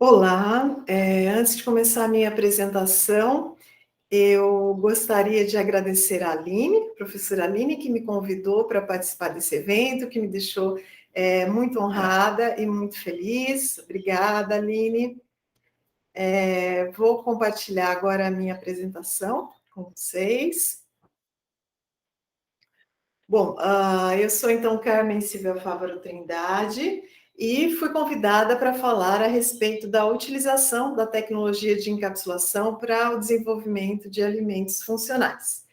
Olá, antes de começar a minha apresentação, eu gostaria de agradecer a Aline, professora Aline, que me convidou para participar desse evento, que me deixou muito honrada e muito feliz. Obrigada, Aline. Vou compartilhar agora a minha apresentação com vocês. Bom, eu sou então Carmen Silvia Fávaro Trindade e fui convidada para falar a respeito da utilização da tecnologia de encapsulação para o desenvolvimento de alimentos funcionais.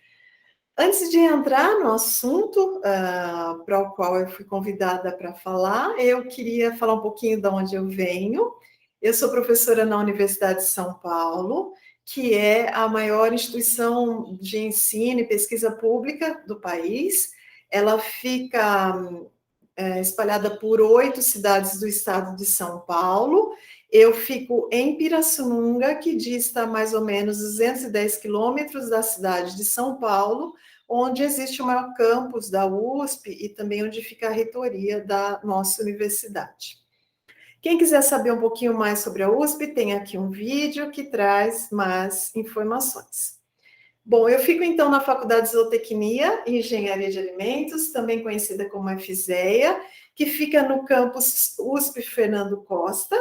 Antes de entrar no assunto para o qual eu fui convidada para falar, eu queria falar um pouquinho de onde eu venho. Eu sou professora na Universidade de São Paulo, que é a maior instituição de ensino e pesquisa pública do país. Ela fica espalhada por 8 cidades do estado de São Paulo. Eu fico em Pirassununga, que dista mais ou menos 210 quilômetros da cidade de São Paulo, onde existe o maior campus da USP e também onde fica a reitoria da nossa universidade. Quem quiser saber um pouquinho mais sobre a USP, tem aqui um vídeo que traz mais informações. Bom, eu fico então na Faculdade de Zootecnia e Engenharia de Alimentos, também conhecida como FZEA, que fica no campus USP Fernando Costa,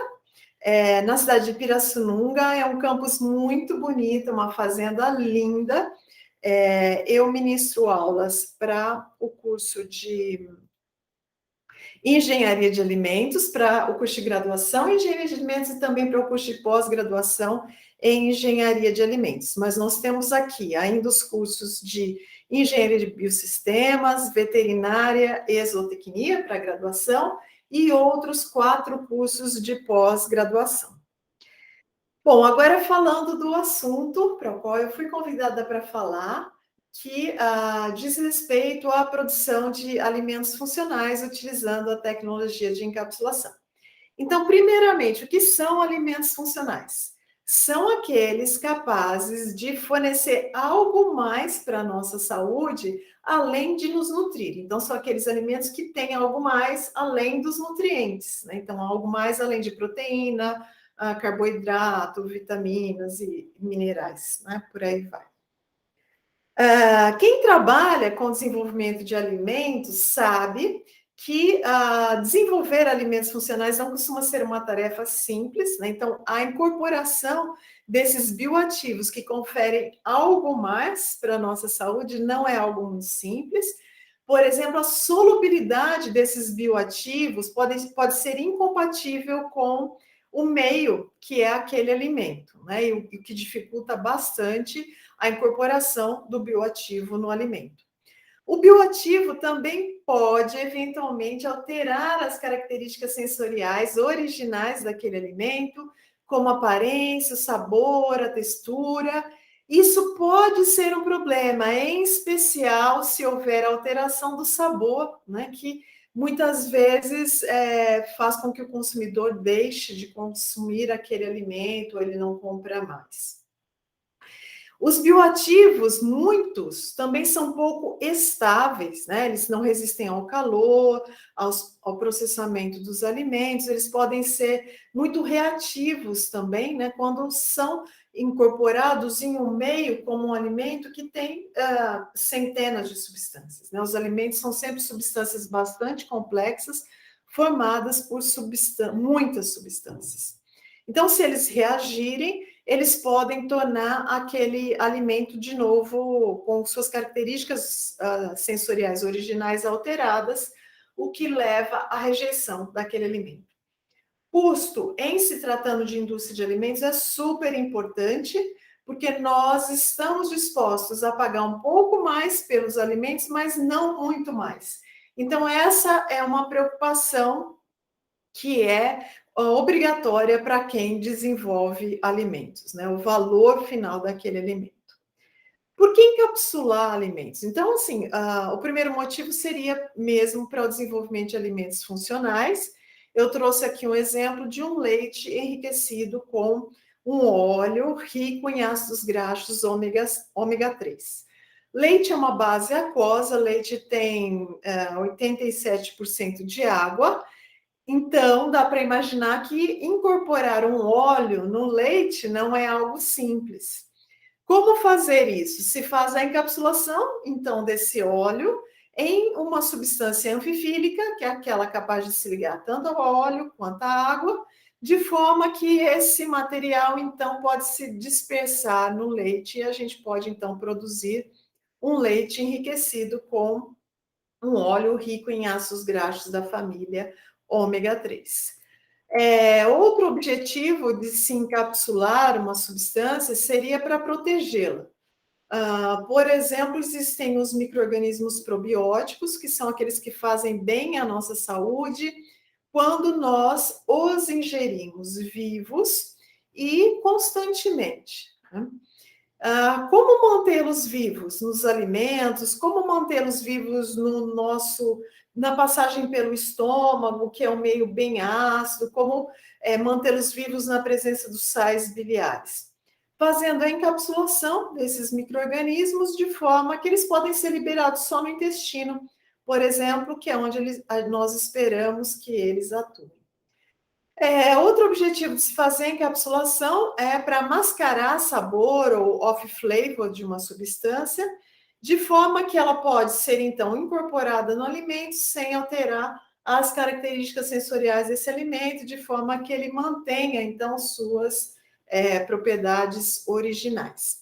na cidade de Pirassununga. É um campus muito bonito, uma fazenda linda. Eu ministro aulas para o curso de Engenharia de Alimentos, para o curso de graduação em Engenharia de Alimentos e também para o curso de pós-graduação em Engenharia de Alimentos. Mas nós temos aqui ainda os cursos de Engenharia de Biosistemas, Veterinária e Zootecnia para graduação e outros 4 cursos de pós-graduação. Bom, agora falando do assunto para o qual eu fui convidada para falar, que diz respeito à produção de alimentos funcionais utilizando a tecnologia de encapsulação. Então, primeiramente, o que são alimentos funcionais? São aqueles capazes de fornecer algo mais para a nossa saúde, além de nos nutrir. Então, são aqueles alimentos que têm algo mais além dos nutrientes, né? Então, algo mais além de proteína, carboidrato, vitaminas e minerais, né? Por aí vai. Quem trabalha com desenvolvimento de alimentos sabe que desenvolver alimentos funcionais não costuma ser uma tarefa simples, né? Então, a incorporação desses bioativos que conferem algo mais para a nossa saúde não é algo muito simples. Por exemplo, a solubilidade desses bioativos pode ser incompatível com o meio que é aquele alimento, né? E o que dificulta bastante a incorporação do bioativo no alimento. O bioativo também pode, eventualmente, alterar as características sensoriais originais daquele alimento, como a aparência, o sabor, a textura. Isso pode ser um problema, em especial se houver alteração do sabor, né, que muitas vezes faz com que o consumidor deixe de consumir aquele alimento, ou ele não compra mais. Os bioativos, muitos, também são pouco estáveis, né? Eles não resistem ao calor, ao processamento dos alimentos, eles podem ser muito reativos também, né? Quando são incorporados em um meio como um alimento que tem centenas de substâncias, né? Os alimentos são sempre substâncias bastante complexas, formadas por muitas substâncias. Então, se eles reagirem, eles podem tornar aquele alimento de novo com suas características sensoriais originais alteradas, o que leva à rejeição daquele alimento. Custo, em se tratando de indústria de alimentos, é super importante, porque nós estamos dispostos a pagar um pouco mais pelos alimentos, mas não muito mais. Então, essa é uma preocupação que é obrigatória para quem desenvolve alimentos, né? O valor final daquele alimento. Por que encapsular alimentos? Então, assim, o primeiro motivo seria mesmo para o desenvolvimento de alimentos funcionais. Eu trouxe aqui um exemplo de um leite enriquecido com um óleo rico em ácidos graxos ômega 3. Leite é uma base aquosa, leite tem 87% de água, Então, dá para imaginar que incorporar um óleo no leite não é algo simples. Como fazer isso? Se faz a encapsulação, então, desse óleo em uma substância anfifílica, que é aquela capaz de se ligar tanto ao óleo quanto à água, de forma que esse material, então, pode se dispersar no leite e a gente pode, então, produzir um leite enriquecido com um óleo rico em ácidos graxos da família ômega 3. Outro objetivo de se encapsular uma substância seria para protegê-la. Por exemplo, existem os micro-organismos probióticos, que são aqueles que fazem bem à nossa saúde, quando nós os ingerimos vivos e constantemente. Né? Como mantê-los vivos nos alimentos, como mantê-los vivos na passagem pelo estômago, que é um meio bem ácido, como mantê-los vivos na presença dos sais biliares. Fazendo a encapsulação desses micro-organismos de forma que eles podem ser liberados só no intestino, por exemplo, que é onde nós esperamos que eles atuem. Outro objetivo de se fazer a encapsulação é para mascarar sabor ou off-flavor de uma substância, de forma que ela pode ser, então, incorporada no alimento sem alterar as características sensoriais desse alimento, de forma que ele mantenha, então, suas propriedades originais.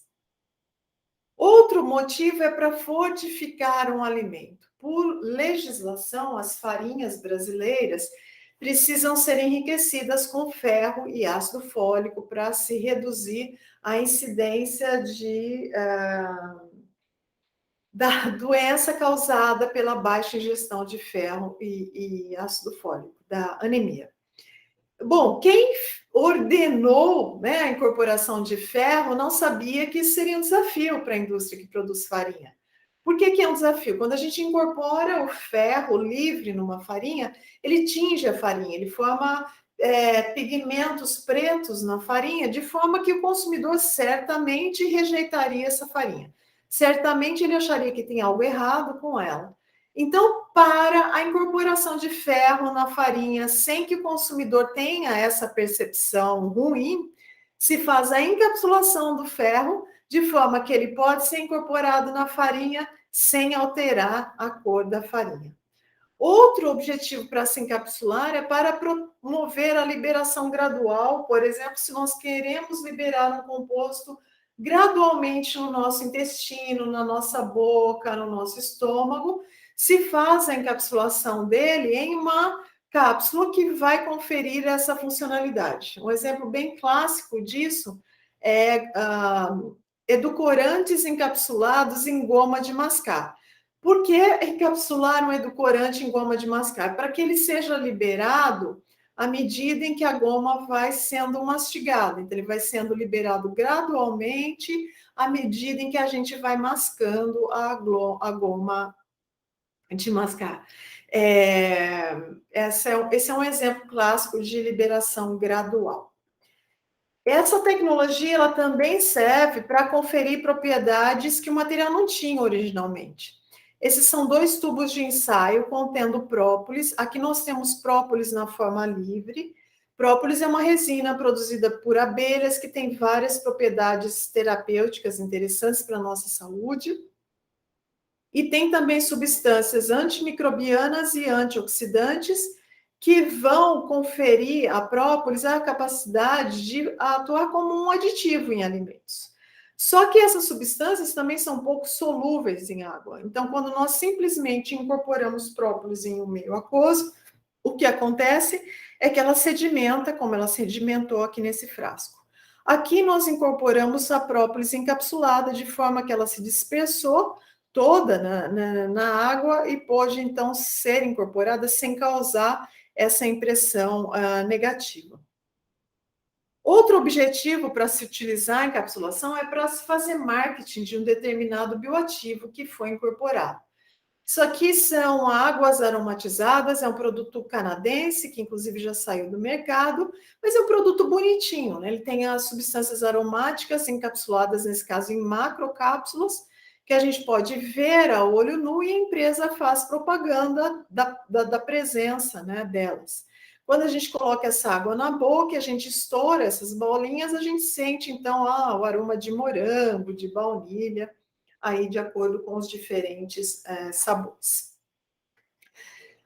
Outro motivo é para fortificar um alimento. Por legislação, as farinhas brasileiras precisam ser enriquecidas com ferro e ácido fólico para se reduzir a incidência da doença causada pela baixa ingestão de ferro e ácido fólico, da anemia. Bom, quem ordenou, né, a incorporação de ferro não sabia que isso seria um desafio para a indústria que produz farinha. Por que é um desafio? Quando a gente incorpora o ferro livre numa farinha, ele tinge a farinha, ele forma pigmentos pretos na farinha, de forma que o consumidor certamente rejeitaria essa farinha. Certamente ele acharia que tem algo errado com ela. Então, para a incorporação de ferro na farinha, sem que o consumidor tenha essa percepção ruim, se faz a encapsulação do ferro, de forma que ele pode ser incorporado na farinha sem alterar a cor da farinha. Outro objetivo para se encapsular é para promover a liberação gradual. Por exemplo, se nós queremos liberar um composto gradualmente no nosso intestino, na nossa boca, no nosso estômago, se faz a encapsulação dele em uma cápsula que vai conferir essa funcionalidade. Um exemplo bem clássico disso é edulcorantes encapsulados em goma de mascar. Por que encapsular um edulcorante em goma de mascar? Para que ele seja liberado à medida em que a goma vai sendo mastigada. Então, ele vai sendo liberado gradualmente à medida em que a gente vai mascando a goma de mascar. Esse é um exemplo clássico de liberação gradual. Essa tecnologia ela também serve para conferir propriedades que o material não tinha originalmente. Esses são 2 tubos de ensaio contendo própolis. Aqui nós temos própolis na forma livre. Própolis é uma resina produzida por abelhas que tem várias propriedades terapêuticas interessantes para a nossa saúde. E tem também substâncias antimicrobianas e antioxidantes que vão conferir à própolis a capacidade de atuar como um aditivo em alimentos. Só que essas substâncias também são pouco solúveis em água. Então, quando nós simplesmente incorporamos própolis em um meio aquoso, o que acontece é que ela sedimenta, como ela sedimentou aqui nesse frasco. Aqui nós incorporamos a própolis encapsulada, de forma que ela se dispersou toda na água e pôde, então, ser incorporada sem causar essa impressão negativa. Outro objetivo para se utilizar a encapsulação é para se fazer marketing de um determinado bioativo que foi incorporado. Isso aqui são águas aromatizadas, é um produto canadense, que inclusive já saiu do mercado, mas é um produto bonitinho, né? Ele tem as substâncias aromáticas encapsuladas, nesse caso, em macrocápsulas, que a gente pode ver a olho nu e a empresa faz propaganda da presença, né, delas. Quando a gente coloca essa água na boca e a gente estoura essas bolinhas, a gente sente, então, o aroma de morango, de baunilha, aí de acordo com os diferentes sabores.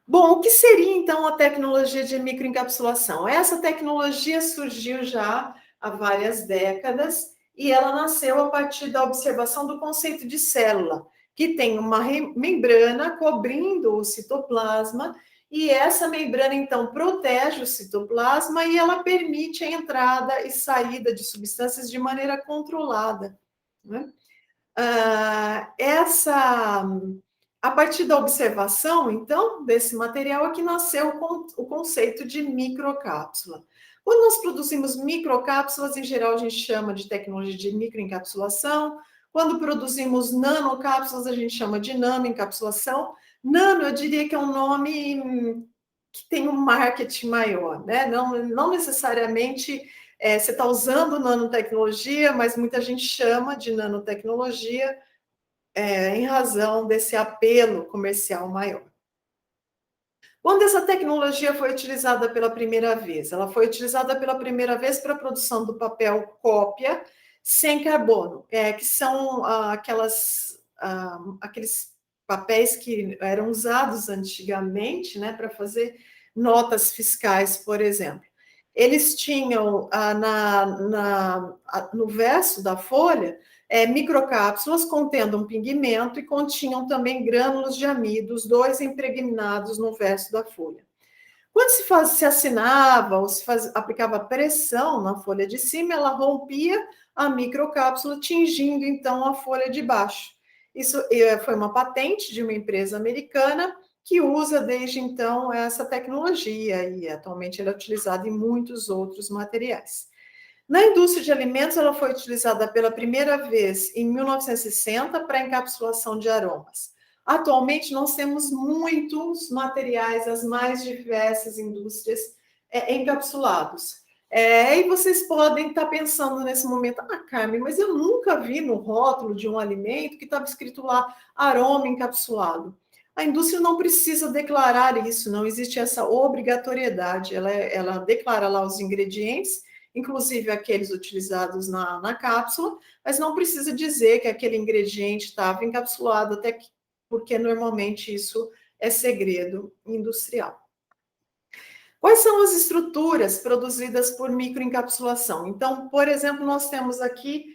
Bom, o que seria, então, a tecnologia de microencapsulação? Essa tecnologia surgiu já há várias décadas e ela nasceu a partir da observação do conceito de célula, que tem uma membrana cobrindo o citoplasma, e essa membrana, então, protege o citoplasma e ela permite a entrada e saída de substâncias de maneira controlada, né? A partir da observação, então, desse material é que nasceu o conceito de microcápsula. Quando nós produzimos microcápsulas, em geral a gente chama de tecnologia de microencapsulação. Quando produzimos nanocápsulas, a gente chama de nanoencapsulação. Nano, eu diria que é um nome que tem um marketing maior, né? Não necessariamente você está usando nanotecnologia, mas muita gente chama de nanotecnologia em razão desse apelo comercial maior. Quando essa tecnologia foi utilizada pela primeira vez? Ela foi utilizada pela primeira vez para a produção do papel cópia sem carbono, que são aqueles papéis que eram usados antigamente, né, para fazer notas fiscais, por exemplo. Eles tinham no verso da folha microcápsulas contendo um pigmento e continham também grânulos de amido, os dois impregnados no verso da folha. Quando se assinava ou aplicava pressão na folha de cima, ela rompia a microcápsula, tingindo então a folha de baixo. Isso foi uma patente de uma empresa americana que usa desde então essa tecnologia e atualmente ela é utilizada em muitos outros materiais. Na indústria de alimentos, ela foi utilizada pela primeira vez em 1960 para encapsulação de aromas. Atualmente, nós temos muitos materiais, as mais diversas indústrias encapsulados. E vocês podem estar pensando nesse momento, Carmen, mas eu nunca vi no rótulo de um alimento que estava escrito lá aroma encapsulado. A indústria não precisa declarar isso, não existe essa obrigatoriedade. Ela declara lá os ingredientes, inclusive aqueles utilizados na cápsula, mas não precisa dizer que aquele ingrediente estava encapsulado, até porque normalmente isso é segredo industrial. Quais são as estruturas produzidas por microencapsulação? Então, por exemplo, nós temos aqui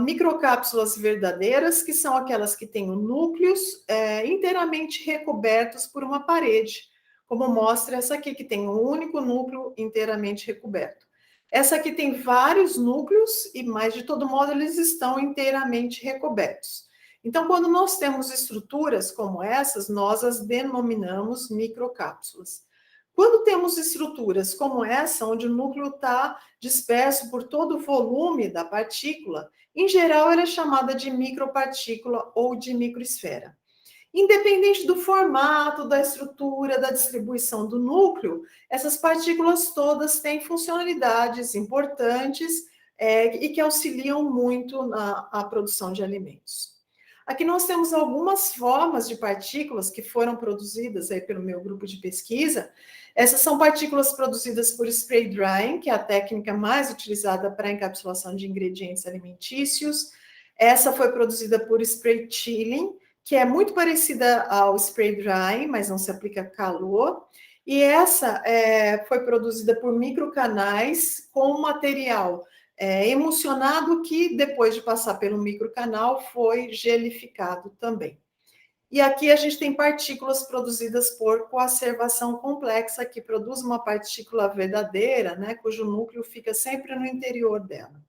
microcápsulas verdadeiras, que são aquelas que têm núcleos inteiramente recobertos por uma parede, como mostra essa aqui, que tem um único núcleo inteiramente recoberto. Essa aqui tem vários núcleos e, mais de todo modo, eles estão inteiramente recobertos. Então, quando nós temos estruturas como essas, nós as denominamos microcápsulas. Quando temos estruturas como essa, onde o núcleo está disperso por todo o volume da partícula, em geral ela é chamada de micropartícula ou de microesfera. Independente do formato, da estrutura, da distribuição do núcleo, essas partículas todas têm funcionalidades importantes e que auxiliam muito na produção de alimentos. Aqui nós temos algumas formas de partículas que foram produzidas aí pelo meu grupo de pesquisa. Essas são partículas produzidas por spray drying, que é a técnica mais utilizada para a encapsulação de ingredientes alimentícios. Essa foi produzida por spray chilling, que é muito parecida ao spray drying, mas não se aplica calor. E essa foi produzida por microcanais com material emulsionado que, depois de passar pelo microcanal, foi gelificado também. E aqui a gente tem partículas produzidas por coacervação complexa, que produz uma partícula verdadeira, né, cujo núcleo fica sempre no interior dela.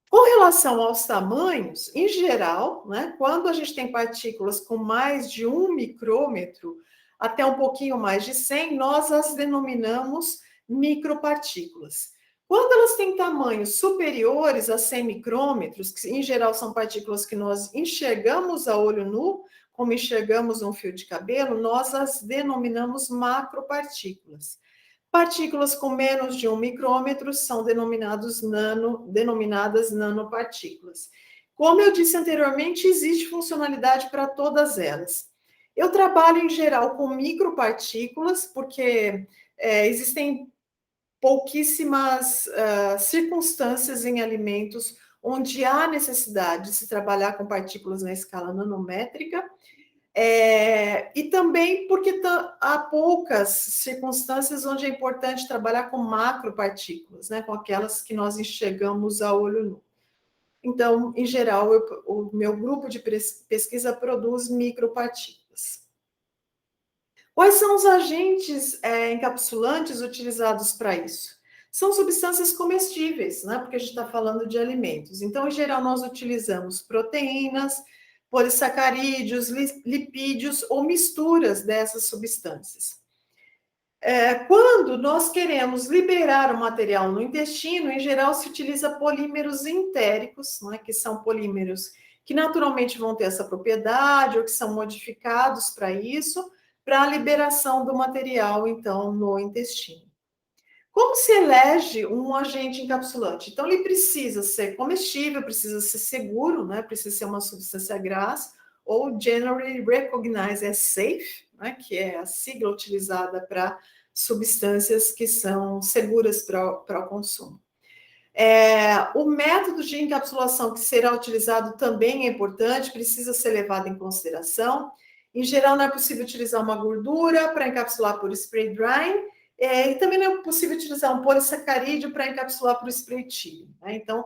Com relação aos tamanhos, em geral, né, quando a gente tem partículas com mais de 1 micrômetro, até um pouquinho mais de 100, nós as denominamos micropartículas. Quando elas têm tamanhos superiores a 100 micrômetros, que em geral são partículas que nós enxergamos a olho nu, como enxergamos um fio de cabelo, nós as denominamos macropartículas. Partículas com menos de 1 micrômetro são denominadas nanopartículas. Como eu disse anteriormente, existe funcionalidade para todas elas. Eu trabalho, em geral, com micropartículas, porque existem pouquíssimas circunstâncias em alimentos onde há necessidade de se trabalhar com partículas na escala nanométrica, e também porque há poucas circunstâncias onde é importante trabalhar com macropartículas, né, com aquelas que nós enxergamos a olho nu. Então, em geral, o meu grupo de pesquisa produz micropartículas. Quais são os agentes encapsulantes utilizados para isso? São substâncias comestíveis, né? Porque a gente está falando de alimentos. Então, em geral, nós utilizamos proteínas, polissacarídeos, lipídios ou misturas dessas substâncias. Quando nós queremos liberar o material no intestino, em geral se utiliza polímeros entéricos, né, que são polímeros que naturalmente vão ter essa propriedade ou que são modificados para isso, para a liberação do material, então, no intestino. Como se elege um agente encapsulante? Então, ele precisa ser comestível, precisa ser seguro, né, precisa ser uma substância grassa, ou generally recognized as safe, né, que é a sigla utilizada para substâncias que são seguras para o consumo. O método de encapsulação que será utilizado também é importante, precisa ser levado em consideração. Em geral, não é possível utilizar uma gordura para encapsular por spray drying, e também não é possível utilizar um polissacarídeo para encapsular por spray chilling, né? Então,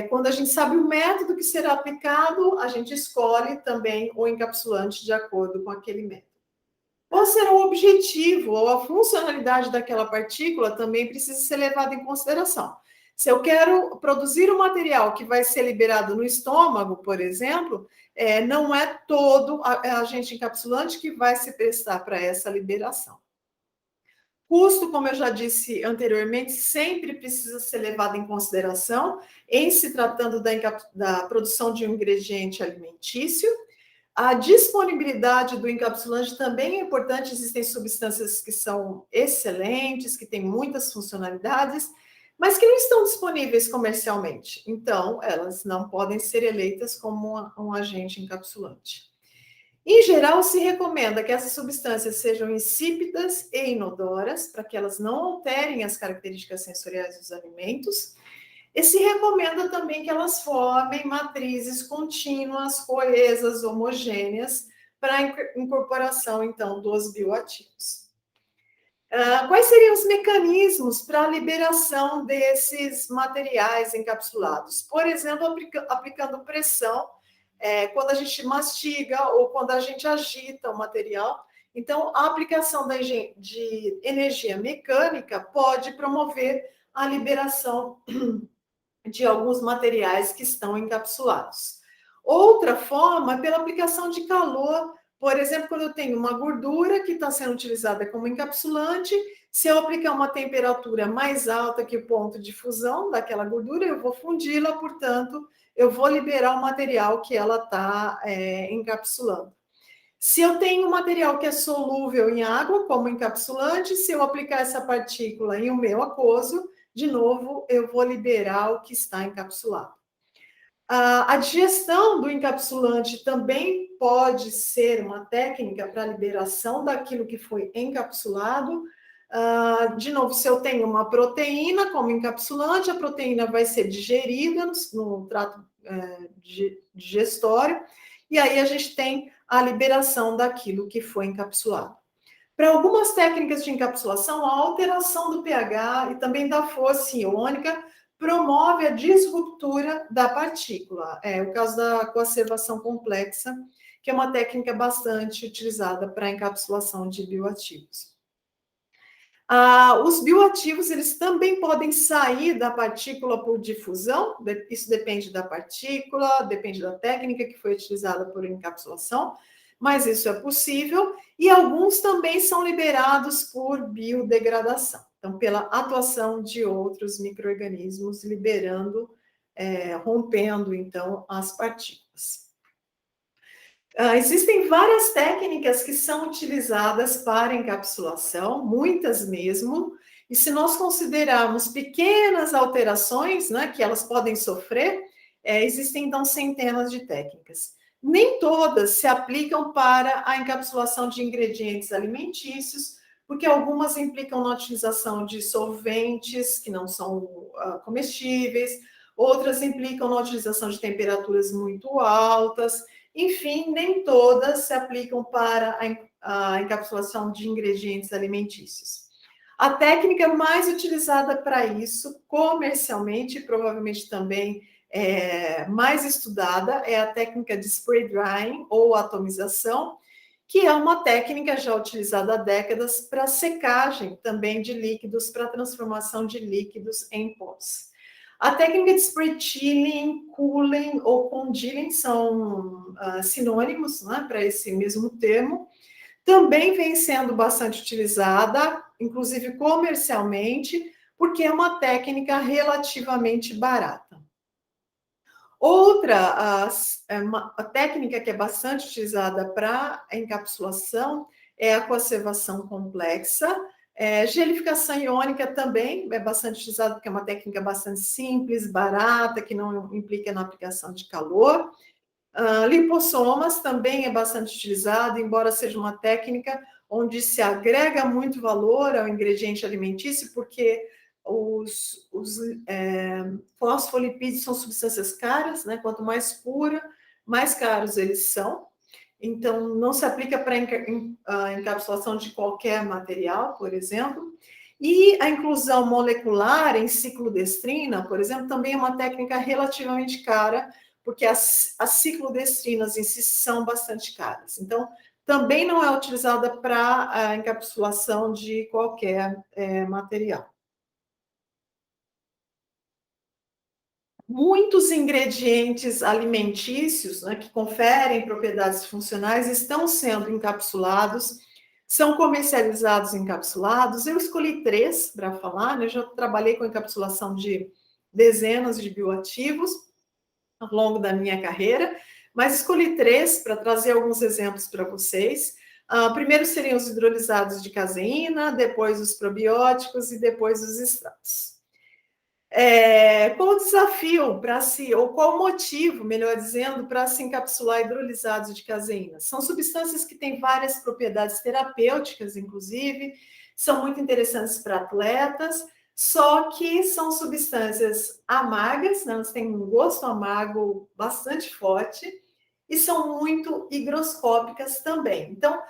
quando a gente sabe o método que será aplicado, a gente escolhe também o encapsulante de acordo com aquele método. Qual será o objetivo ou a funcionalidade daquela partícula também precisa ser levada em consideração. Se eu quero produzir um material que vai ser liberado no estômago, por exemplo, não é todo agente encapsulante que vai se prestar para essa liberação. Custo, como eu já disse anteriormente, sempre precisa ser levado em consideração em se tratando da produção de um ingrediente alimentício. A disponibilidade do encapsulante também é importante. Existem substâncias que são excelentes, que têm muitas funcionalidades, mas que não estão disponíveis comercialmente. Então, elas não podem ser eleitas como um agente encapsulante. Em geral, se recomenda que essas substâncias sejam insípidas e inodoras, para que elas não alterem as características sensoriais dos alimentos. E se recomenda também que elas formem matrizes contínuas, coesas, homogêneas, para a incorporação, então, dos bioativos. Quais seriam os mecanismos para a liberação desses materiais encapsulados? Por exemplo, aplicando pressão, quando a gente mastiga ou quando a gente agita o material. Então, a aplicação de energia mecânica pode promover a liberação de alguns materiais que estão encapsulados. Outra forma é pela aplicação de calor. Por exemplo, quando eu tenho uma gordura que está sendo utilizada como encapsulante, se eu aplicar uma temperatura mais alta que o ponto de fusão daquela gordura, eu vou fundi-la, portanto, eu vou liberar o material que ela está encapsulando. Se eu tenho um material que é solúvel em água, como encapsulante, se eu aplicar essa partícula em um meio aquoso, de novo, eu vou liberar o que está encapsulado. A digestão do encapsulante também pode ser uma técnica para a liberação daquilo que foi encapsulado. De novo, se eu tenho uma proteína como encapsulante, a proteína vai ser digerida no trato digestório, e aí a gente tem a liberação daquilo que foi encapsulado. Para algumas técnicas de encapsulação, a alteração do pH e também da força iônica promove a disruptura da partícula. É o caso da coacervação complexa, que é uma técnica bastante utilizada para a encapsulação de bioativos. Os bioativos, eles também podem sair da partícula por difusão, isso depende da partícula, depende da técnica que foi utilizada por encapsulação, mas isso é possível, e alguns também são liberados por biodegradação, então pela atuação de outros micro-organismos liberando, rompendo então as partículas. Existem várias técnicas que são utilizadas para encapsulação, muitas mesmo, e se nós considerarmos pequenas alterações, né, que elas podem sofrer, existem então centenas de técnicas. Nem todas se aplicam para a encapsulação de ingredientes alimentícios, porque algumas implicam na utilização de solventes que não são comestíveis, outras implicam na utilização de temperaturas muito altas, enfim, nem todas se aplicam para a encapsulação de ingredientes alimentícios. A técnica mais utilizada para isso, comercialmente, provavelmente também mais estudada, é a técnica de spray drying ou atomização, que é uma técnica já utilizada há décadas para secagem também de líquidos, para transformação de líquidos em pós. A técnica de spray chilling, cooling ou congealing são sinônimos, né, para esse mesmo termo. Também vem sendo bastante utilizada, inclusive comercialmente, porque é uma técnica relativamente barata. Outra a técnica que é bastante utilizada para encapsulação é a coacervação complexa. Gelificação iônica também é bastante utilizada, porque é uma técnica bastante simples, barata, que não implica na aplicação de calor. Lipossomas também é bastante utilizado, embora seja uma técnica onde se agrega muito valor ao ingrediente alimentício, porque os fosfolipídios são substâncias caras, né? Quanto mais pura, mais caros eles são. Então, não se aplica para a encapsulação de qualquer material, por exemplo. E a inclusão molecular em ciclodestrina, por exemplo, também é uma técnica relativamente cara, porque as ciclodestrinas em si são bastante caras. Então, também não é utilizada para a encapsulação de qualquer material. Muitos ingredientes alimentícios, né, que conferem propriedades funcionais estão sendo encapsulados, são comercializados encapsulados. Eu escolhi 3 para falar, né? Eu já trabalhei com encapsulação de dezenas de bioativos ao longo da minha carreira, mas escolhi 3 para trazer alguns exemplos para vocês. Primeiro seriam os hidrolisados de caseína, depois os probióticos e depois os extratos. Qual o desafio para se, ou qual o motivo, melhor dizendo, para se encapsular hidrolisados de caseína? São substâncias que têm várias propriedades terapêuticas, inclusive, são muito interessantes para atletas, só que são substâncias amargas, né? Elas têm um gosto amargo bastante forte e são muito higroscópicas também. Então,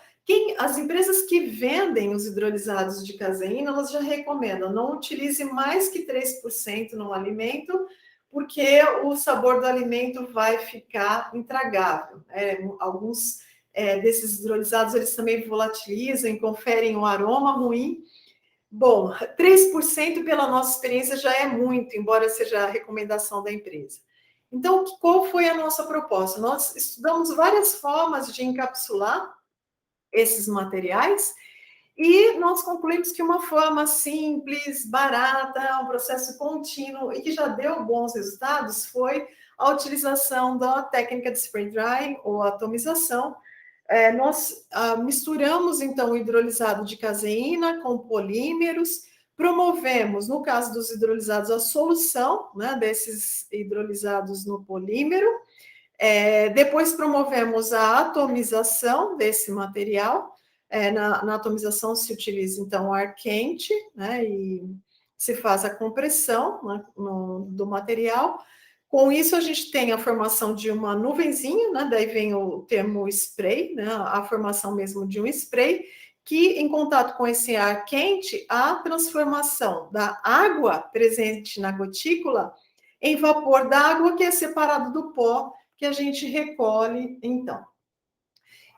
as empresas que vendem os hidrolisados de caseína, elas já recomendam, não utilize mais que 3% no alimento, porque o sabor do alimento vai ficar intragável. Alguns desses hidrolisados, eles também volatilizam e conferem um aroma ruim. Bom, 3% pela nossa experiência já é muito, embora seja a recomendação da empresa. Então, qual foi a nossa proposta? Nós estudamos várias formas de encapsular esses materiais e nós concluímos que uma forma simples, barata, um processo contínuo e que já deu bons resultados foi a utilização da técnica de spray drying ou atomização. Nós misturamos, então, o hidrolisado de caseína com polímeros, promovemos, no caso dos hidrolisados, a solução, né, desses hidrolisados no polímero, depois promovemos a atomização desse material. Na atomização se utiliza, então, ar quente, né, e se faz a compressão, né, do material. Com isso, a gente tem a formação de uma nuvenzinha, né, daí vem o termo spray, né, a formação mesmo de um spray, que, em contato com esse ar quente, a transformação da água presente na gotícula em vapor d'água, que é separado do pó, que a gente recolhe, então.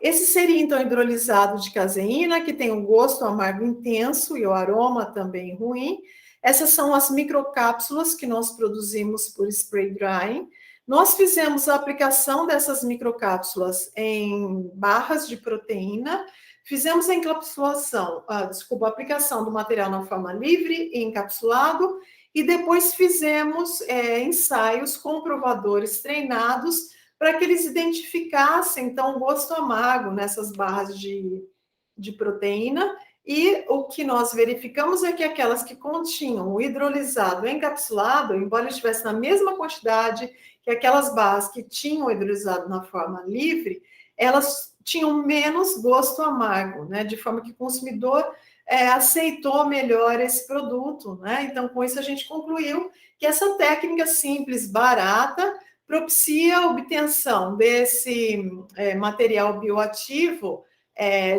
Esse seria, então, hidrolisado de caseína, que tem um gosto amargo intenso e o aroma também ruim. Essas são as microcápsulas que nós produzimos por spray drying. Nós fizemos a aplicação dessas microcápsulas em barras de proteína, fizemos a encapsulação, a aplicação do material na forma livre e encapsulado, e depois fizemos ensaios com provadores treinados para que eles identificassem, então, o gosto amargo nessas barras de proteína, e o que nós verificamos é que aquelas que continham o hidrolisado encapsulado, embora estivesse na mesma quantidade que aquelas barras que tinham o hidrolisado na forma livre, elas tinham menos gosto amargo, né? De forma que o consumidor aceitou melhor esse produto, né? Então, com isso, a gente concluiu que essa técnica simples, barata, propicia a obtenção desse material bioativo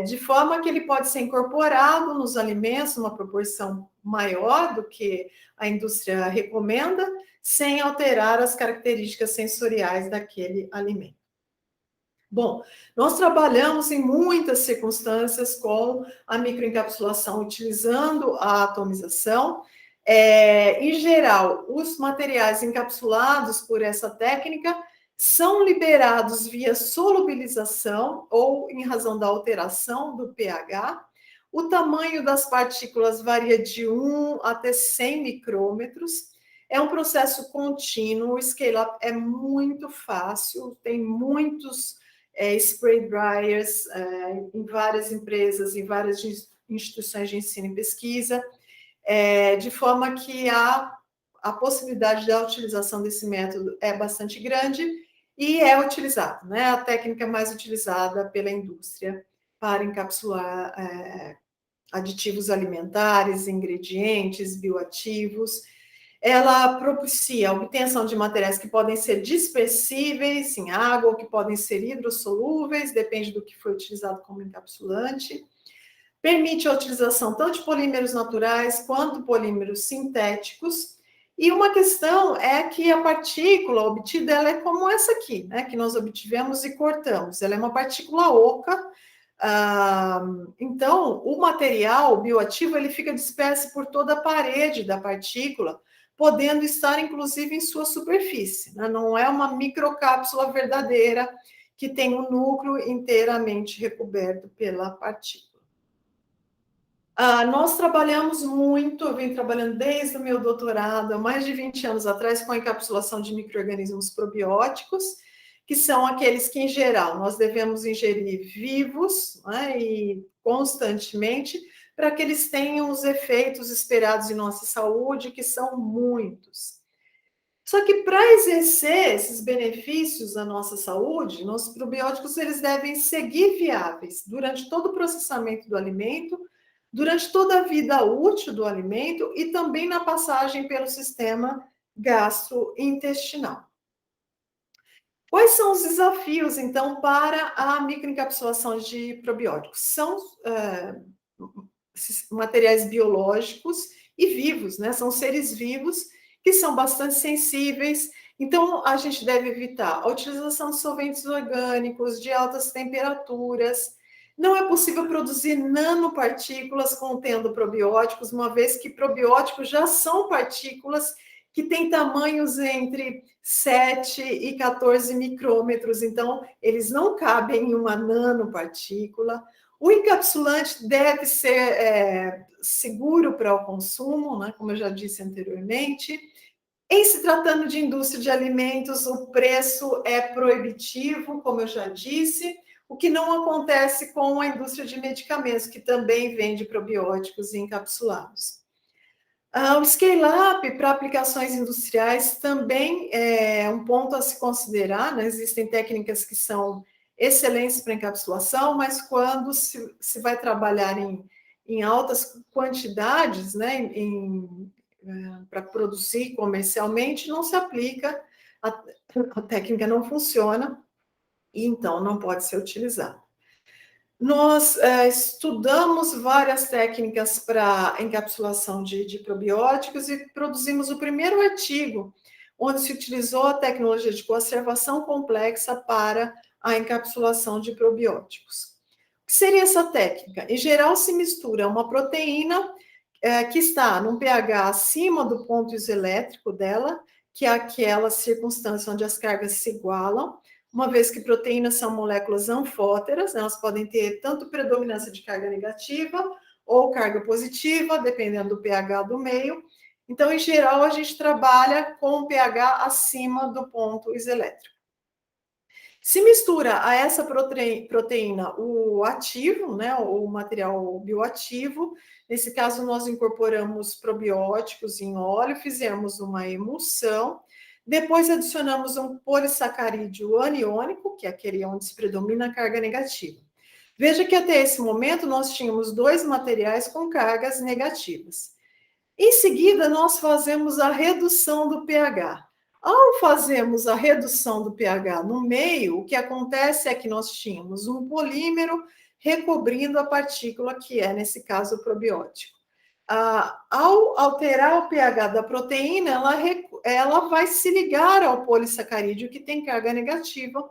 de forma que ele pode ser incorporado nos alimentos, numa proporção maior do que a indústria recomenda, sem alterar as características sensoriais daquele alimento. Bom, nós trabalhamos em muitas circunstâncias com a microencapsulação, utilizando a atomização. Em geral, os materiais encapsulados por essa técnica são liberados via solubilização ou em razão da alteração do pH. O tamanho das partículas varia de 1 até 100 micrômetros. É um processo contínuo, o scale-up é muito fácil, tem muitos spray dryers em várias empresas, em várias instituições de ensino e pesquisa, de forma que a possibilidade da utilização desse método é bastante grande e é utilizado, né? A técnica mais utilizada pela indústria para encapsular aditivos alimentares, ingredientes, bioativos. Ela propicia a obtenção de materiais que podem ser dispersíveis em água ou que podem ser hidrossolúveis, depende do que foi utilizado como encapsulante. Permite a utilização tanto de polímeros naturais quanto polímeros sintéticos. E uma questão é que a partícula obtida ela é como essa aqui, né, que nós obtivemos e cortamos. Ela é uma partícula oca. Então, o material bioativo ele fica disperso por toda a parede da partícula, podendo estar, inclusive, em sua superfície. Né? Não é uma microcápsula verdadeira que tem um núcleo inteiramente recoberto pela partícula. Nós trabalhamos muito, eu venho trabalhando desde o meu doutorado, há mais de 20 anos atrás, com a encapsulação de micro-organismos probióticos, que são aqueles que, em geral, nós devemos ingerir vivos, né, e constantemente, para que eles tenham os efeitos esperados em nossa saúde, que são muitos. Só que para exercer esses benefícios na nossa saúde, nossos probióticos eles devem seguir viáveis durante todo o processamento do alimento, durante toda a vida útil do alimento e também na passagem pelo sistema gastrointestinal. Quais são os desafios, então, para a microencapsulação de probióticos? São materiais biológicos e vivos, né? São seres vivos que são bastante sensíveis, então a gente deve evitar a utilização de solventes orgânicos de altas temperaturas. Não é possível produzir nanopartículas contendo probióticos, uma vez que probióticos já são partículas que têm tamanhos entre 7 e 14 micrômetros, então eles não cabem em uma nanopartícula. O encapsulante deve ser seguro para o consumo, né, como eu já disse anteriormente. Em se tratando de indústria de alimentos, o preço é proibitivo, como eu já disse, o que não acontece com a indústria de medicamentos, que também vende probióticos encapsulados. O scale-up para aplicações industriais também é um ponto a se considerar, né? Existem técnicas que são excelentes para encapsulação, mas quando se vai trabalhar em altas quantidades, né, para produzir comercialmente, não se aplica, a técnica não funciona, e então não pode ser utilizada. Nós estudamos várias técnicas para encapsulação de probióticos e produzimos o primeiro artigo onde se utilizou a tecnologia de conservação complexa para a encapsulação de probióticos. O que seria essa técnica? Em geral, se mistura uma proteína que está num pH acima do ponto isoelétrico dela, que é aquela circunstância onde as cargas se igualam, uma vez que proteínas são moléculas anfóteras, elas podem ter tanto predominância de carga negativa ou carga positiva, dependendo do pH do meio. Então, em geral, a gente trabalha com pH acima do ponto isoelétrico. Se mistura a essa proteína o ativo, né, o material bioativo, nesse caso nós incorporamos probióticos em óleo, fizemos uma emulsão, depois adicionamos um polissacarídeo aniônico, que é aquele onde se predomina a carga negativa. Veja que até esse momento nós tínhamos 2 materiais com cargas negativas. Em seguida, nós fazemos a redução do pH. Ao fazermos a redução do pH no meio, o que acontece é que nós tínhamos um polímero recobrindo a partícula que é, nesse caso, o probiótico. Ao alterar o pH da proteína, ela vai se ligar ao polissacarídeo que tem carga negativa,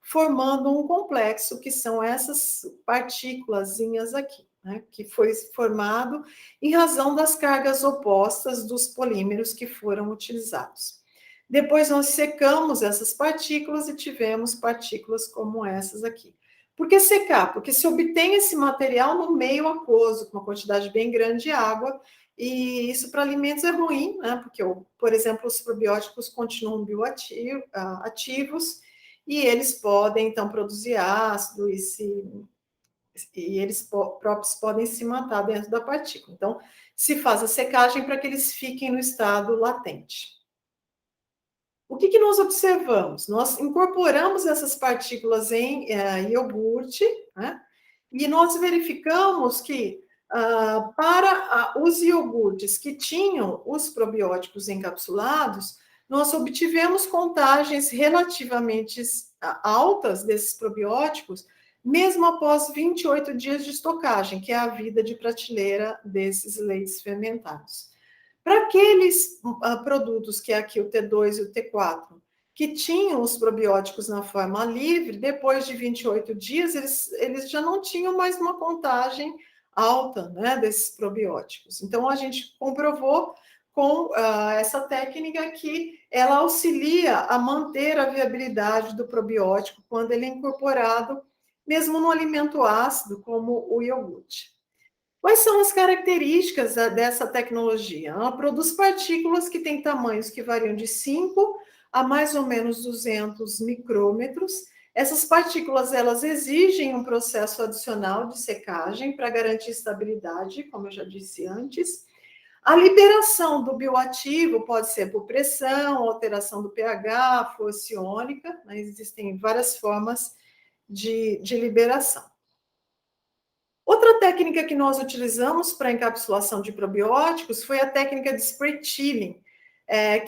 formando um complexo, que são essas partículazinhas aqui, né, que foi formado em razão das cargas opostas dos polímeros que foram utilizados. Depois nós secamos essas partículas e tivemos partículas como essas aqui. Por que secar? Porque se obtém esse material no meio aquoso, com uma quantidade bem grande de água, e isso para alimentos é ruim, né? Porque, por exemplo, os probióticos continuam bioativos e eles podem, então, produzir ácido e eles próprios podem se matar dentro da partícula. Então, se faz a secagem para que eles fiquem no estado latente. O que nós observamos? Nós incorporamos essas partículas em iogurte, né? E nós verificamos que para os iogurtes que tinham os probióticos encapsulados, nós obtivemos contagens relativamente altas desses probióticos, mesmo após 28 dias de estocagem, que é a vida de prateleira desses leites fermentados. Para aqueles produtos, que é aqui o T2 e o T4, que tinham os probióticos na forma livre, depois de 28 dias, eles já não tinham mais uma contagem alta, né, desses probióticos. Então, a gente comprovou com essa técnica que ela auxilia a manter a viabilidade do probiótico quando ele é incorporado, mesmo no alimento ácido, como o iogurte. Quais são as características dessa tecnologia? Ela produz partículas que têm tamanhos que variam de 5 a mais ou menos 200 micrômetros. Essas partículas, elas exigem um processo adicional de secagem para garantir estabilidade, como eu já disse antes. A liberação do bioativo pode ser por pressão, alteração do pH, força iônica, né? Existem várias formas de liberação. Outra técnica que nós utilizamos para encapsulação de probióticos foi a técnica de spray chilling,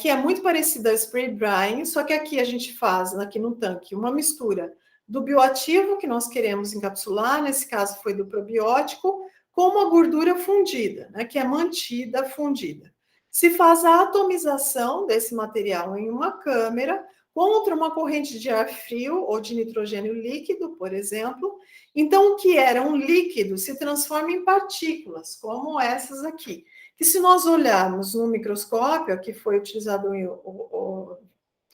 que é muito parecida ao spray drying, só que aqui a gente faz, aqui no tanque, uma mistura do bioativo que nós queremos encapsular, nesse caso foi do probiótico, com uma gordura fundida, né, que é mantida fundida. Se faz a atomização desse material em uma câmera contra uma corrente de ar frio ou de nitrogênio líquido, por exemplo. Então, o que era um líquido se transforma em partículas, como essas aqui, que se nós olharmos no microscópio, que foi utilizado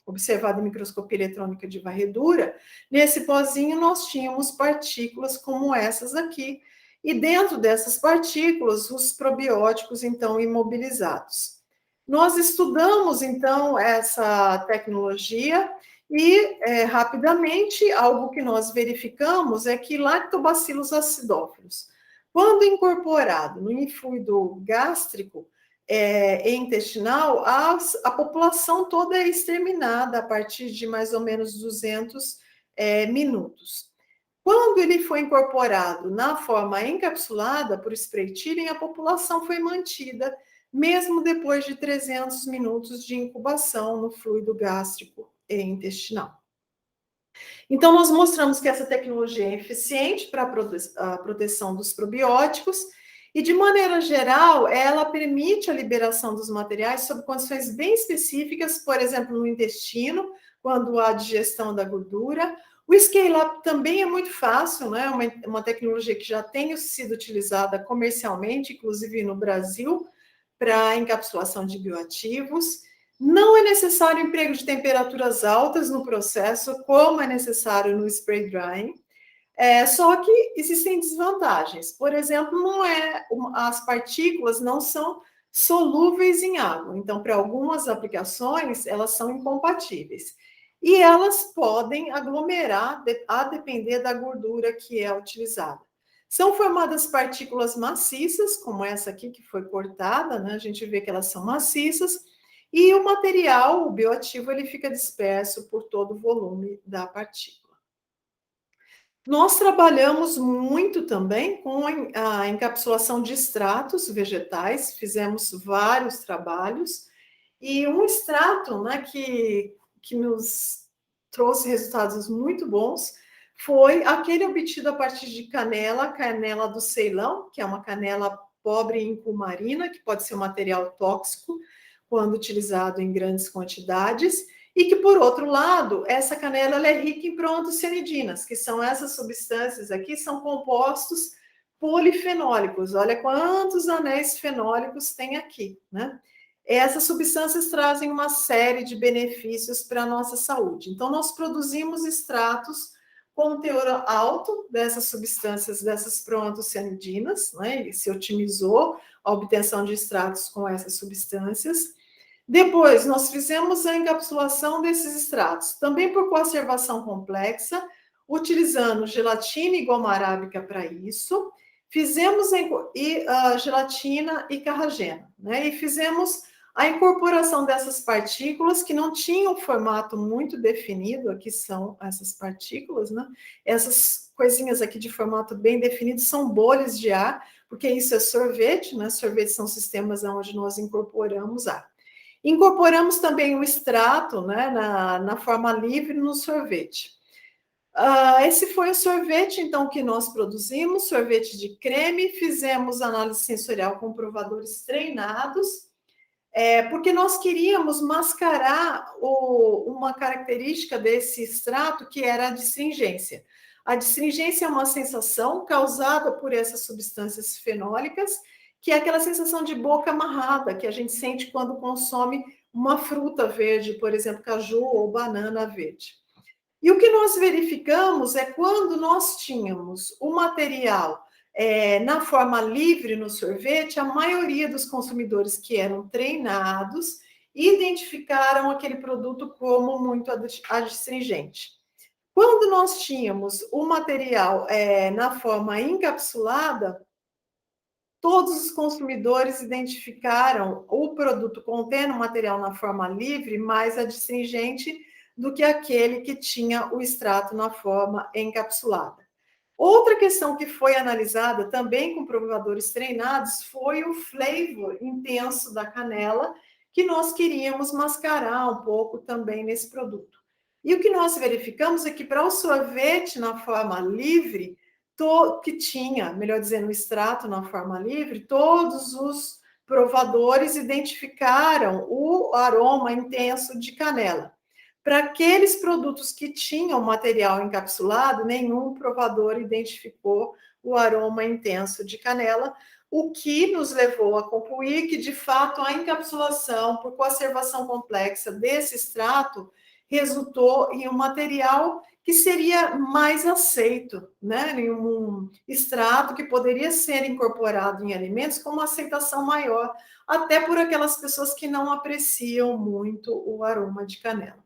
observado em microscopia eletrônica de varredura, nesse pozinho nós tínhamos partículas como essas aqui, e dentro dessas partículas, os probióticos, então, imobilizados. Nós estudamos, então, essa tecnologia e, rapidamente, algo que nós verificamos é que lactobacillus acidófilos, quando incorporado no fluido gástrico e intestinal, a população toda é exterminada a partir de mais ou menos 200 minutos. Quando ele foi incorporado na forma encapsulada por spray chilling, a população foi mantida, mesmo depois de 300 minutos de incubação no fluido gástrico e intestinal. Então, nós mostramos que essa tecnologia é eficiente para a proteção dos probióticos e, de maneira geral, ela permite a liberação dos materiais sob condições bem específicas, por exemplo, no intestino, quando há digestão da gordura. O scale-up também é muito fácil, né? Uma tecnologia que já tem sido utilizada comercialmente, inclusive no Brasil, para encapsulação de bioativos. Não é necessário emprego de temperaturas altas no processo, como é necessário no spray drying. Só que existem desvantagens. Por exemplo, as partículas não são solúveis em água. Então, para algumas aplicações, elas são incompatíveis. E elas podem aglomerar a depender da gordura que é utilizada. São formadas partículas maciças, como essa aqui que foi cortada, né? A gente vê que elas são maciças, e o material, o bioativo, ele fica disperso por todo o volume da partícula. Nós trabalhamos muito também com a encapsulação de extratos vegetais, fizemos vários trabalhos, e um extrato, né, que nos trouxe resultados muito bons foi aquele obtido a partir de canela, canela do Ceilão, que é uma canela pobre em cumarina, que pode ser um material tóxico quando utilizado em grandes quantidades, e que, por outro lado, essa canela ela é rica em proantocianidinas, que são essas substâncias aqui, são compostos polifenólicos. Olha quantos anéis fenólicos tem aqui, né? Essas substâncias trazem uma série de benefícios para a nossa saúde. Então, nós produzimos extratos com teor alto dessas substâncias, dessas proantocianidinas, né? E se otimizou a obtenção de extratos com essas substâncias. Depois, nós fizemos a encapsulação desses extratos, também por conservação complexa, utilizando gelatina e goma arábica para isso. Fizemos gelatina e carragena, né? E fizemos a incorporação dessas partículas que não tinham formato muito definido, aqui são essas partículas, né? Essas coisinhas aqui de formato bem definido são bolhas de ar, porque isso é sorvete, né? Sorvete são sistemas onde nós incorporamos ar. Incorporamos também o extrato, né, na forma livre no sorvete. Esse foi o sorvete, então, que nós produzimos, sorvete de creme, fizemos análise sensorial com provadores treinados, porque nós queríamos mascarar uma característica desse extrato, que era a adstringência. A adstringência é uma sensação causada por essas substâncias fenólicas, que é aquela sensação de boca amarrada que a gente sente quando consome uma fruta verde, por exemplo, caju ou banana verde. E o que nós verificamos é quando nós tínhamos o material na forma livre no sorvete, a maioria dos consumidores que eram treinados identificaram aquele produto como muito adstringente. Quando nós tínhamos o material na forma encapsulada, todos os consumidores identificaram o produto contendo material na forma livre mais adstringente do que aquele que tinha o extrato na forma encapsulada. Outra questão que foi analisada também com provadores treinados foi o flavor intenso da canela, que nós queríamos mascarar um pouco também nesse produto. E o que nós verificamos é que para o sorvete na forma livre, que tinha, melhor dizendo, o extrato na forma livre, todos os provadores identificaram o aroma intenso de canela. Para aqueles produtos que tinham material encapsulado, nenhum provador identificou o aroma intenso de canela, o que nos levou a concluir que, de fato, a encapsulação por conservação complexa desse extrato resultou em um material que seria mais aceito, né? Em um extrato que poderia ser incorporado em alimentos com uma aceitação maior, até por aquelas pessoas que não apreciam muito o aroma de canela.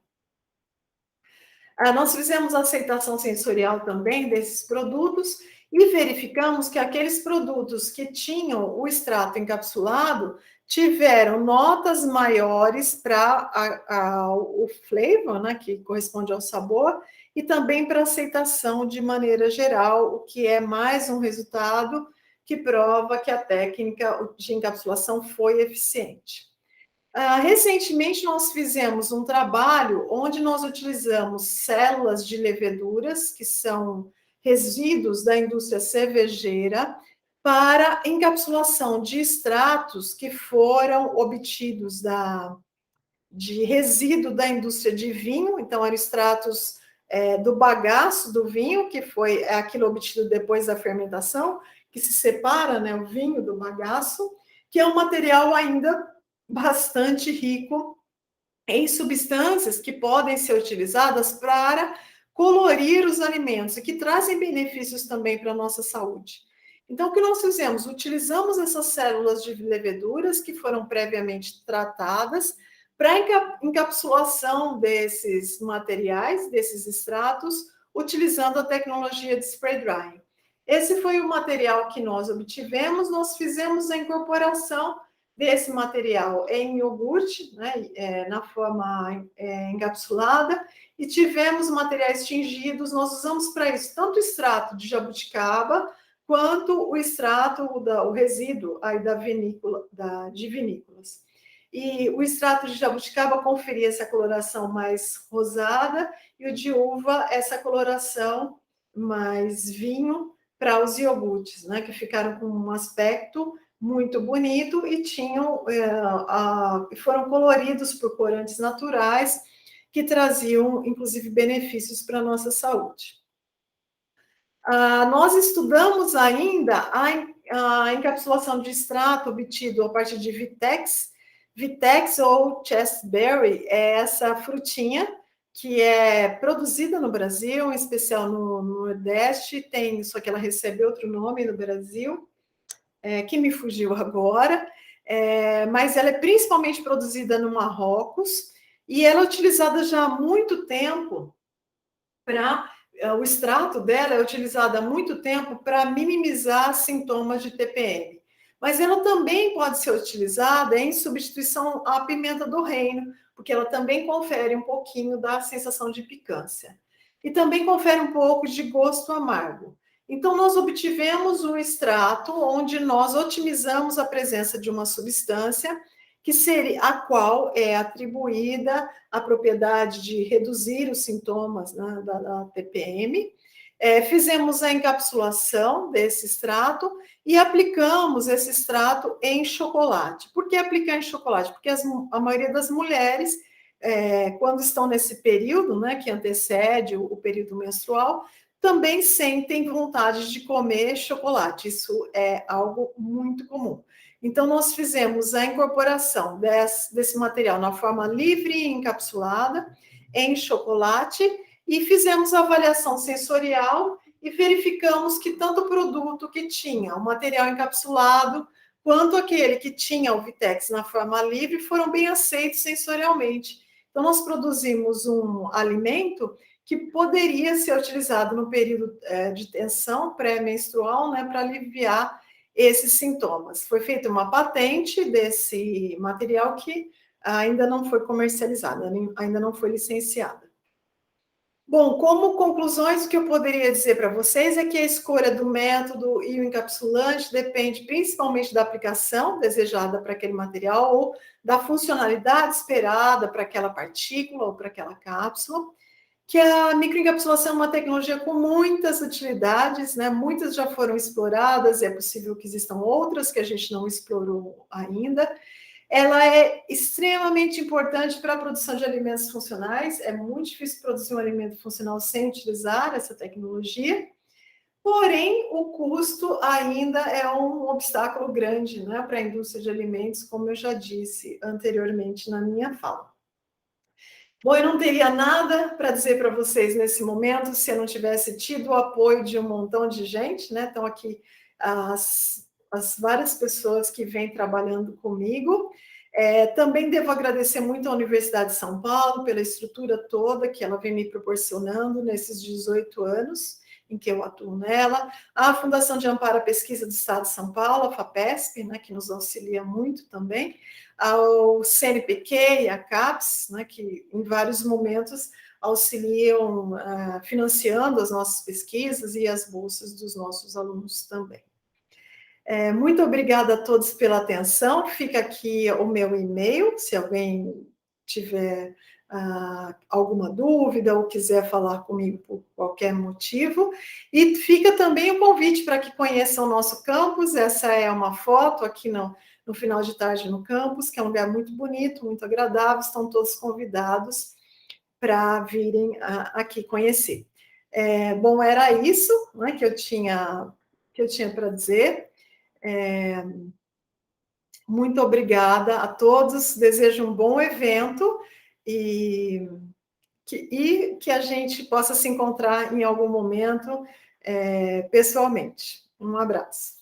Nós fizemos a aceitação sensorial também desses produtos e verificamos que aqueles produtos que tinham o extrato encapsulado tiveram notas maiores para o flavor, né, que corresponde ao sabor, e também para aceitação de maneira geral, o que é mais um resultado que prova que a técnica de encapsulação foi eficiente. Recentemente, nós fizemos um trabalho onde nós utilizamos células de leveduras, que são resíduos da indústria cervejeira, para encapsulação de extratos que foram obtidos de resíduo da indústria de vinho, então eram extratos do bagaço do vinho, que foi aquilo obtido depois da fermentação, que se separa, né, o vinho do bagaço, que é um material ainda bastante rico em substâncias que podem ser utilizadas para colorir os alimentos e que trazem benefícios também para a nossa saúde. Então, o que nós fizemos? Utilizamos essas células de leveduras que foram previamente tratadas para encapsulação desses materiais, desses extratos, utilizando a tecnologia de spray drying. Esse foi o material que nós obtivemos, nós fizemos a incorporação desse material em iogurte, né, na forma encapsulada, e tivemos materiais tingidos. Nós usamos para isso tanto o extrato de jabuticaba, quanto o extrato, o resíduo aí de vinícolas. E o extrato de jabuticaba conferia essa coloração mais rosada, e o de uva, essa coloração mais vinho, para os iogurtes, né, que ficaram com um aspecto muito bonito e foram coloridos por corantes naturais que traziam, inclusive, benefícios para a nossa saúde. Nós estudamos ainda a encapsulação de extrato obtido a partir de Vitex. Vitex ou Chestberry é essa frutinha que é produzida no Brasil, em especial no Nordeste, só que ela recebe outro nome no Brasil, que me fugiu agora, mas ela é principalmente produzida no Marrocos, e ela é utilizada já há muito tempo o extrato dela é utilizado há muito tempo para minimizar sintomas de TPM. Mas ela também pode ser utilizada em substituição à pimenta do reino, porque ela também confere um pouquinho da sensação de picância. E também confere um pouco de gosto amargo. Então, nós obtivemos um extrato onde nós otimizamos a presença de uma substância a qual é atribuída a propriedade de reduzir os sintomas, né, da TPM. Fizemos a encapsulação desse extrato e aplicamos esse extrato em chocolate. Por que aplicar em chocolate? Porque a maioria das mulheres, quando estão nesse período, né, que antecede o período menstrual, também sentem vontade de comer chocolate. Isso é algo muito comum. Então, nós fizemos a incorporação desse material na forma livre e encapsulada em chocolate e fizemos a avaliação sensorial e verificamos que tanto o produto que tinha o material encapsulado quanto aquele que tinha o Vitex na forma livre foram bem aceitos sensorialmente. Então, nós produzimos um alimento que poderia ser utilizado no período de tensão pré-menstrual, né, para aliviar esses sintomas. Foi feita uma patente desse material que ainda não foi comercializada, ainda não foi licenciada. Bom, como conclusões, o que eu poderia dizer para vocês é que a escolha do método e o encapsulante depende principalmente da aplicação desejada para aquele material ou da funcionalidade esperada para aquela partícula ou para aquela cápsula, que a microencapsulação é uma tecnologia com muitas utilidades, né? Muitas já foram exploradas, é possível que existam outras que a gente não explorou ainda. Ela é extremamente importante para a produção de alimentos funcionais, é muito difícil produzir um alimento funcional sem utilizar essa tecnologia, porém, o custo ainda é um obstáculo grande, né, para a indústria de alimentos, como eu já disse anteriormente na minha fala. Bom, eu não teria nada para dizer para vocês nesse momento se eu não tivesse tido o apoio de um montão de gente, né? Estão aqui as várias pessoas que vêm trabalhando comigo. Também devo agradecer muito à Universidade de São Paulo pela estrutura toda que ela vem me proporcionando nesses 18 anos em que eu atuo nela, a Fundação de Amparo à Pesquisa do Estado de São Paulo, a FAPESP, né, que nos auxilia muito também, ao CNPq e a CAPES, né, que em vários momentos auxiliam financiando as nossas pesquisas e as bolsas dos nossos alunos também. Muito obrigada a todos pela atenção. Fica aqui o meu e-mail, se alguém tiver alguma dúvida ou quiser falar comigo por qualquer motivo. E fica também o convite para que conheçam o nosso campus. Essa é uma foto aqui no final de tarde no campus, que é um lugar muito bonito, muito agradável. Estão todos convidados para virem aqui conhecer. Bom, era isso, né, que eu tinha para dizer. Muito obrigada a todos, desejo um bom evento e que a gente possa se encontrar em algum momento pessoalmente. Um abraço.